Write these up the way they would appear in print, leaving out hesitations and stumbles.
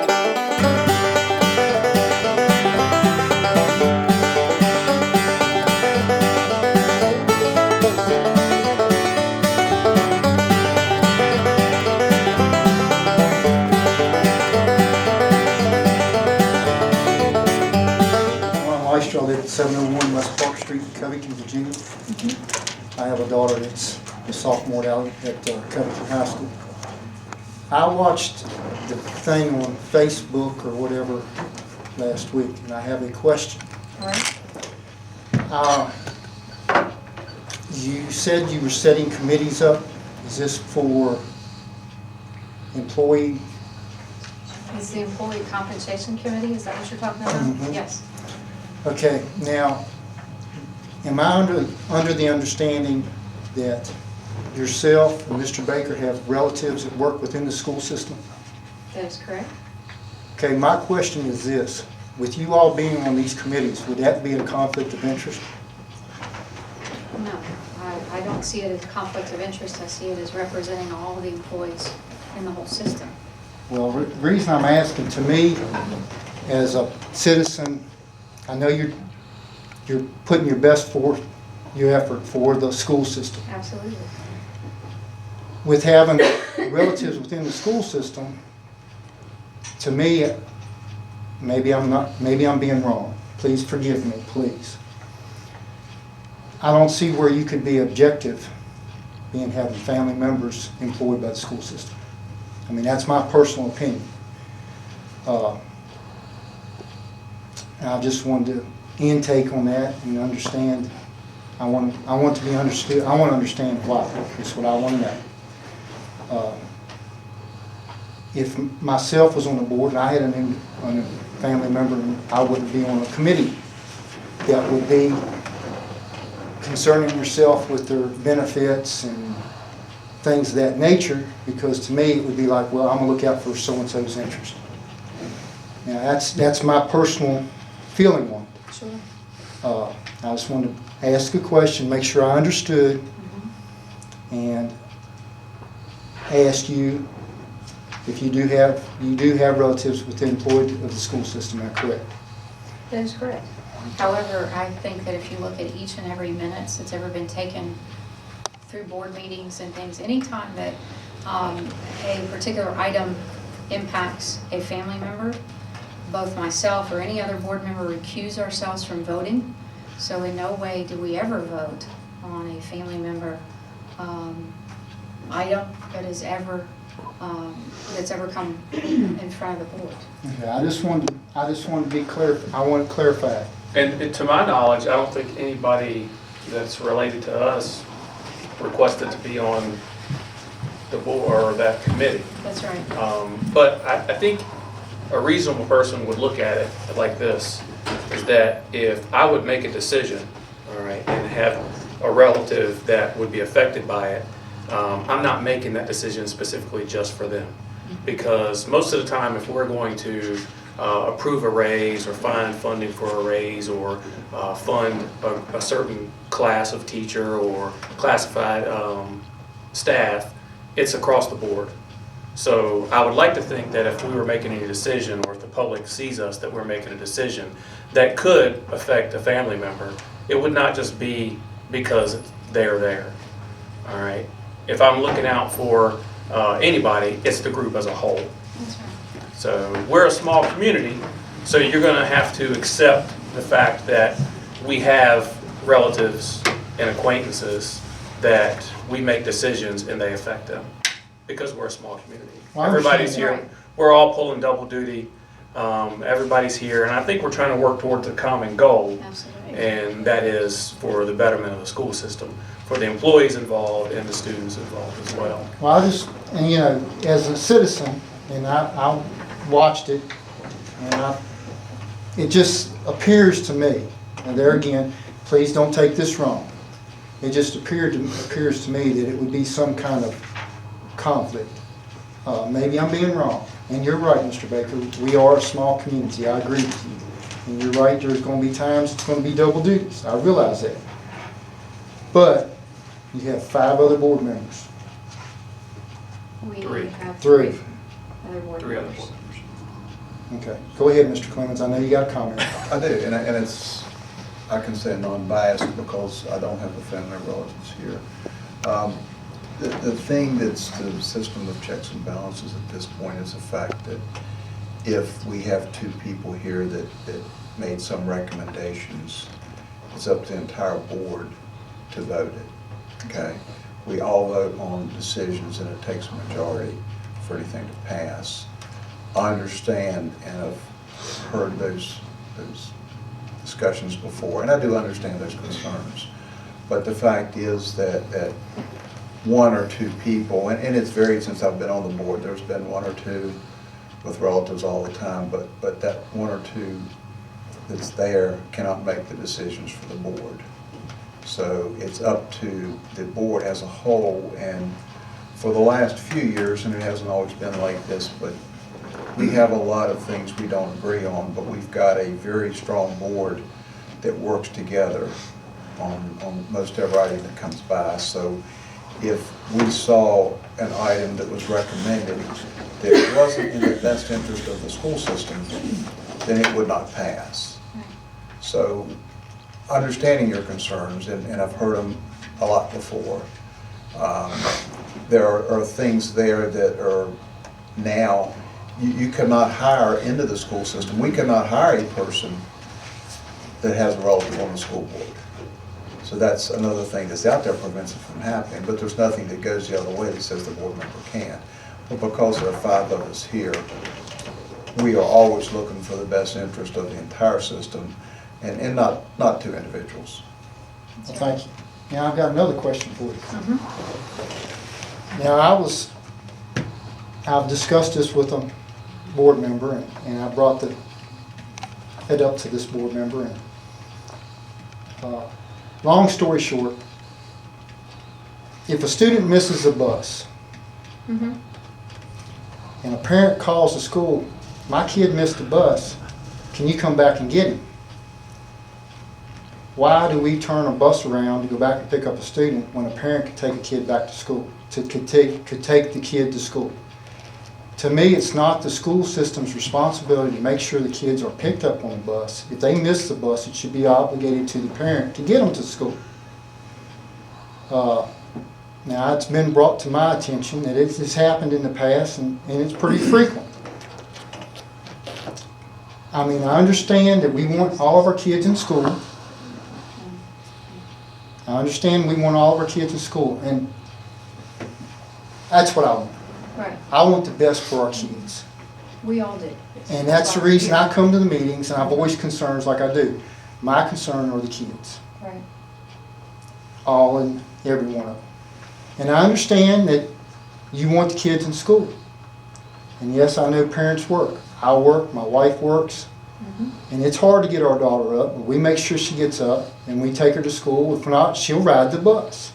Ron Leichter, I live at 701 West Park Street, Covington, Virginia. I have a daughter that's a sophomore out at Covington High School. I watched the thing on Facebook or whatever last week, and I have a question. All right. You said you were setting committees up. Is this for employee? Is the employee compensation committee, is that what you're talking about? Mhm. Yes. Okay, now, am I under the understanding that yourself and Mr. Baker have relatives that work within the school system? That is correct. Okay, my question is this. With you all being on these committees, would that be a conflict of interest? No, I don't see it as a conflict of interest. I see it as representing all of the employees in the whole system. Well, the reason I'm asking, to me, as a citizen, I know you're putting your best forth, your effort for the school system. Absolutely. With having relatives within the school system, to me, maybe I'm being wrong. Please forgive me, please. I don't see where you could be objective being having family members employed by the school system. I mean, that's my personal opinion. I just wanted to intake on that and understand. I want to be understood. I want to understand why. That's what I want to know. If myself was on the board and I had a family member, I wouldn't be on a committee that would be concerning yourself with their benefits and things of that nature, because to me it would be like, well, I'm going to look out for so-and-so's interest. Now that's my personal feeling on it. Sure. I just wanted to ask a question, make sure I understood, and ask you if you do have relatives within employed of the school system. Am I correct? That is correct. However, I think that if you look at each and every minute that's ever been taken through board meetings and things, anytime that a particular item impacts a family member, both myself or any other board member recuse ourselves from voting. So in no way do we ever vote on a family member item that is ever that's ever come in front of the board. Okay, I just wanted to be clear. I want to clarify. And to my knowledge, I don't think anybody that's related to us requested to be on the board or that committee. That's right. But I think a reasonable person would look at it like this, is that if I would make a decision, all right, and have a relative that would be affected by it, I'm not making that decision specifically just for them. Because most of the time, if we're going to approve a raise or find funding for a raise or fund a certain class of teacher or classified staff, it's across the board. So I would like to think that if we were making a decision, or if the public sees us that we're making a decision that could affect a family member, it would not just be because they're there. All right. If I'm looking out for anybody, it's the group as a whole. That's right. So we're a small community, so you're going to have to accept the fact that we have relatives and acquaintances that we make decisions and they affect them, because we're a small community. Well, Everybody's here. Right. We're all pulling double duty. Everybody's here, and I think we're trying to work towards a common goal, Absolutely. and that is for the betterment of the school system, for the employees involved and the students involved as well. Well, and you know, as a citizen, and I watched it, and it just appears to me, and there again, please don't take this wrong. It just appears to me that it would be some kind of conflict. Maybe I'm being wrong, and you're right, Mr. Baker. We are a small community. I agree with you, and you're right. There's going to be times it's going to be double duties. I realize that, but you have 5 other board members. We Three. have Three other board other members. board members. Okay, go ahead, Mr. Clemens, I know you got a comment. I do, and it's, I can say non-biased because I don't have the family relatives here. The thing that's the system of checks and balances at this point is the fact that if we have two people here that made some recommendations, it's up to the entire board to vote it, okay? We all vote on decisions and it takes a majority for anything to pass. I understand and I've heard those discussions before, and I do understand those concerns. But the fact is that one or two people, and it's varied since I've been on the board, there's been one or two with relatives all the time, but that one or two that's there cannot make the decisions for the board. So it's up to the board as a whole, and for the last few years, and it hasn't always been like this, but we have a lot of things we don't agree on, but we've got a very strong board that works together on most every item that comes by. So if we saw an item that was recommended that wasn't in the best interest of the school system, then it would not pass. So understanding your concerns, and I've heard them a lot before, there are things there that are now, you cannot hire into the school system. We cannot hire a person that has a relative on the school board. So that's another thing that's out there prevents it from happening, but there's nothing that goes the other way that says the board member can't. But because there are 5 of us here, we are always looking for the best interest of the entire system and not 2 individuals. Well, thank you. Now, I've got another question for you. Now, I've discussed this with a board member, and I brought it up to this board member. And long story short, if a student misses a bus, and a parent calls the school, my kid missed the bus, can you come back and get him? Why do we turn a bus around to go back and pick up a student when a parent could take a kid back to school, could take the kid to school? To me, it's not the school system's responsibility to make sure the kids are picked up on the bus. If they miss the bus, it should be obligated to the parent to get them to school. Now, it's been brought to my attention that it has happened in the past, and it's pretty frequent. I mean, I understand that we want all of our kids in school. I understand we want all of our kids in school, and that's what I want. Right, I want the best for our kids. we all do. And that's the reason I come to the meetings, and I voice concerns like I do. My concern are the kids, Right, all and every one of them. And I understand that you want the kids in school. And yes, I know parents work. I work, my wife works, and it's hard to get our daughter up, but we make sure she gets up, and we take her to school. If not, she'll ride the bus.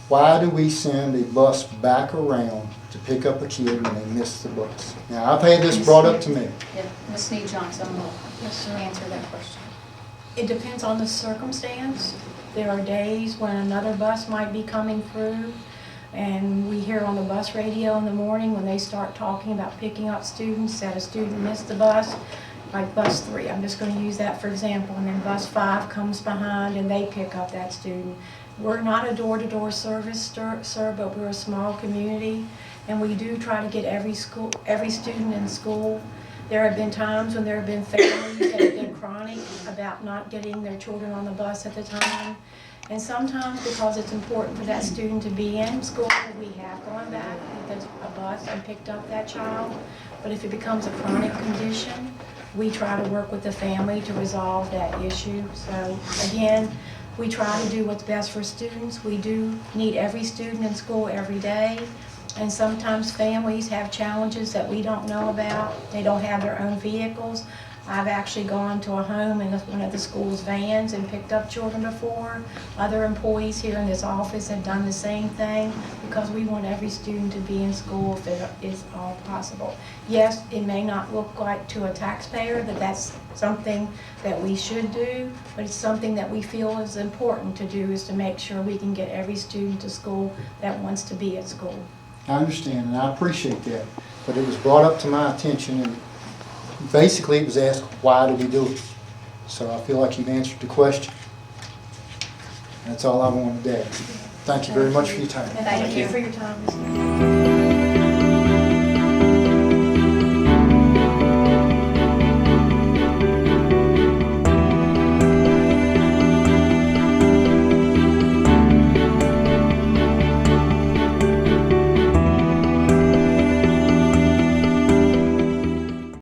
Why do we send a bus back around to pick up a kid when they miss the bus? Now, I've had this brought up to me. yeah, Ms. Snead Johnson will answer that question. It depends on the circumstance. There are days when another bus might be coming through, and we hear on the bus radio in the morning when they start talking about picking up students, that a student missed the bus, like bus 3, I'm just going to use that for example, and then bus 5 comes behind and they pick up that student. We're not a door-to-door service, sir, but we're a small community, and we do try to get every student in school. There have been times when there have been families that have been chronic about not getting their children on the bus at the time. And sometimes because it's important for that student to be in school, we have gone back with a bus and picked up that child. But if it becomes a chronic condition, we try to work with the family to resolve that issue. So again, we try to do what's best for students. We do need every student in school every day. And sometimes families have challenges that we don't know about. They don't have their own vehicles. I've actually gone to a home in one of the school's vans and picked up children before. Other employees here in this office have done the same thing because we want every student to be in school if it is all possible. Yes, it may not look like to a taxpayer that that's something that we should do, but it's something that we feel is important to do, is to make sure we can get every student to school that wants to be at school. I understand, and I appreciate that. but it was brought up to my attention, and basically it was asked, why do we do it? So I feel like you've answered the question. That's all I wanted to add. Thank you very much for your time. And thank you for your time this evening.